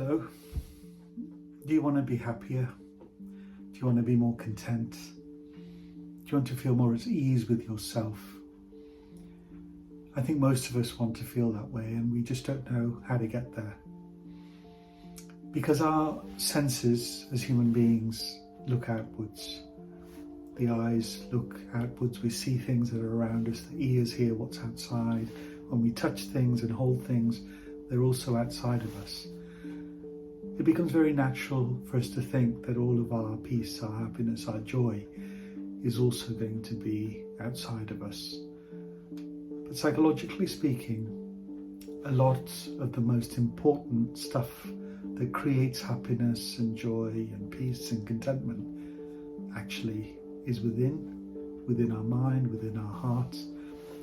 Hello. Do you want to be happier? Do you want to be more content? Do you want to feel more at ease with yourself? I think most of us want to feel that way, and we just don't know how to get there. Because our senses as human beings look outwards. The eyes look outwards, we see things that are around us, the ears hear what's outside. When we touch things and hold things, they're also outside of us. It becomes very natural for us to think that all of our peace, our happiness, our joy is also going to be outside of us. But psychologically speaking, a lot of the most important stuff that creates happiness and joy and peace and contentment actually is within our mind, within our hearts,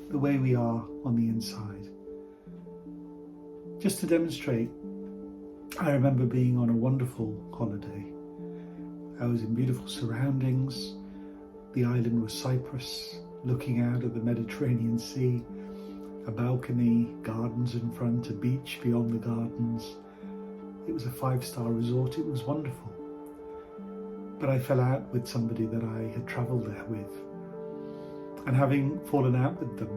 the way we are on the inside. Just to demonstrate, I remember being on a wonderful holiday. I was in beautiful surroundings. The island was Cyprus, looking out at the Mediterranean Sea, a balcony, gardens in front, a beach beyond the gardens. It was a 5-star resort. It was wonderful. But I fell out with somebody that I had travelled there with. And having fallen out with them,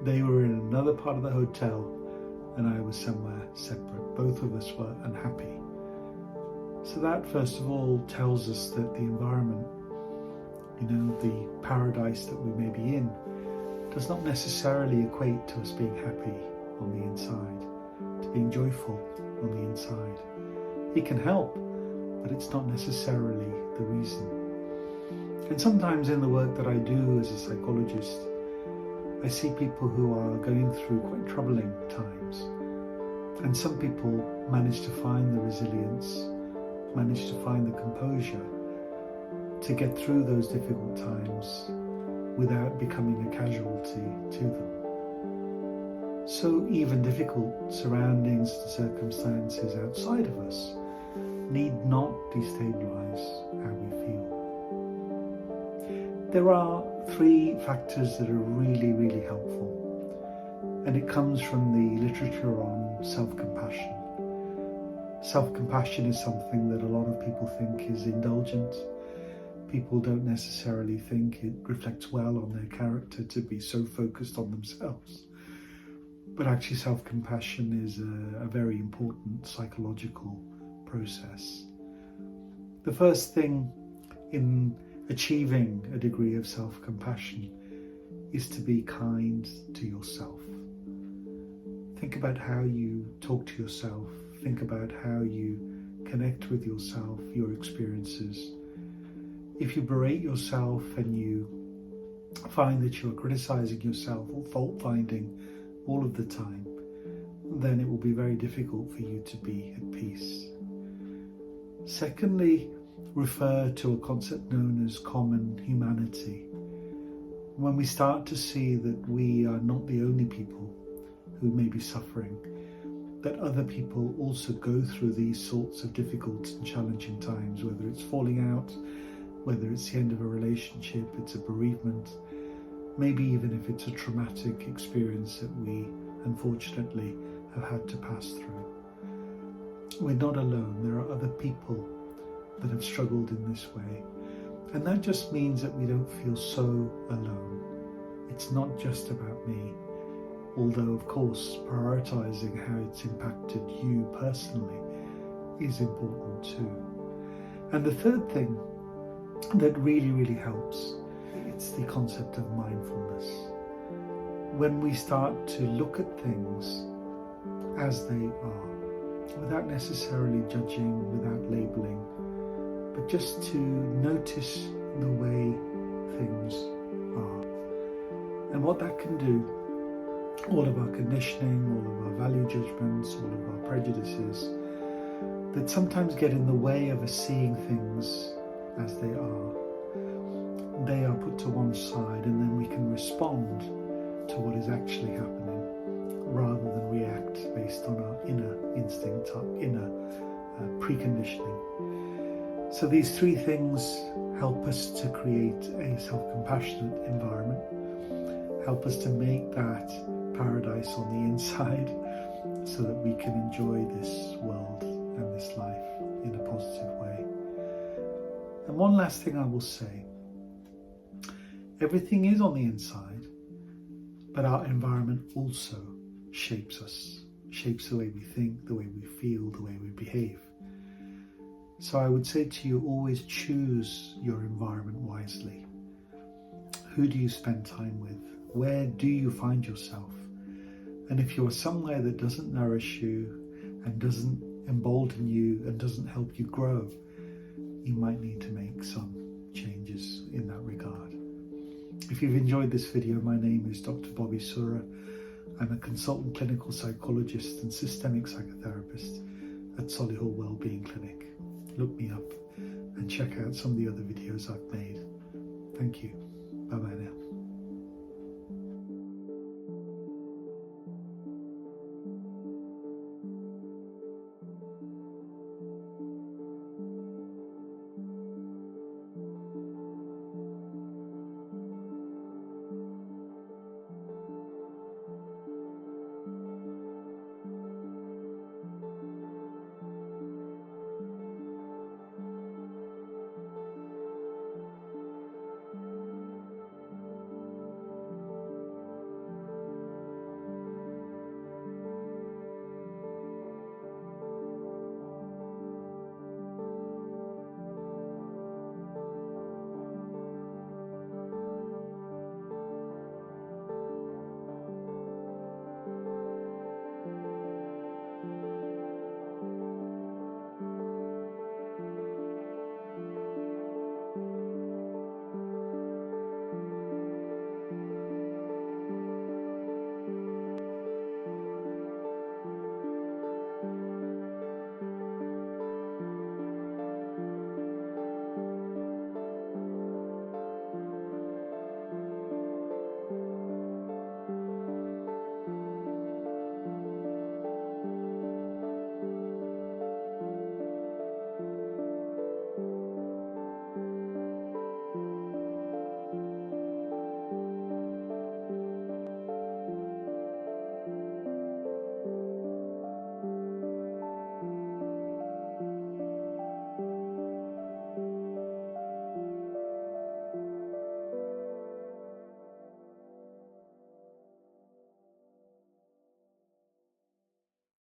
they were in another part of the hotel and I was somewhere separate. Both of us were unhappy. So that, first of all, tells us that the environment, the paradise that we may be in, does not necessarily equate to us being happy on the inside, to being joyful on the inside. It can help, but it's not necessarily the reason. And sometimes in the work that I do as a psychologist, I see people who are going through quite troubling times. And some people manage to find the resilience, manage to find the composure to get through those difficult times without becoming a casualty to them. So even difficult surroundings and circumstances outside of us need not destabilize how we feel. There are 3 factors that are really, really helpful, and it comes from the literature on self-compassion. Self-compassion is something that a lot of people think is indulgent. People don't necessarily think it reflects well on their character to be so focused on themselves. But actually self-compassion is a very important psychological process. The first thing in achieving a degree of self-compassion is to be kind to yourself. Think about how you talk to yourself. Think about how you connect with yourself, your experiences. If you berate yourself and you find that you are criticizing yourself or fault-finding all of the time, then it will be very difficult for you to be at peace. Secondly, refer to a concept known as common humanity. When we start to see that we are not the only people who may be suffering, that other people also go through these sorts of difficult and challenging times, whether it's falling out, whether it's the end of a relationship, it's a bereavement, maybe even if it's a traumatic experience that we unfortunately have had to pass through. We're not alone. There are other people that have struggled in this way. And that just means that we don't feel so alone. It's not just about me, although of course prioritizing how it's impacted you personally is important too. And the third thing that really, really helps, it's the concept of mindfulness. When we start to look at things as they are, without necessarily judging, without labeling, but just to notice the way things are. And what that can do, all of our conditioning, all of our value judgments, all of our prejudices, that sometimes get in the way of us seeing things as they are put to one side, and then we can respond to what is actually happening rather than react based on our inner instinct, our inner preconditioning. So these 3 things help us to create a self-compassionate environment, help us to make that paradise on the inside so that we can enjoy this world and this life in a positive way. And one last thing I will say, everything is on the inside, but our environment also shapes us, shapes the way we think, the way we feel, the way we behave. So I would say to you, always choose your environment wisely. Who do you spend time with? Where do you find yourself? And if you're somewhere that doesn't nourish you and doesn't embolden you and doesn't help you grow, you might need to make some changes in that regard. If you've enjoyed this video, my name is Dr. Bobby Sura. I'm a consultant clinical psychologist and systemic psychotherapist at Solihull Wellbeing Clinic. Look me up and check out some of the other videos I've made. Thank you. Bye bye now.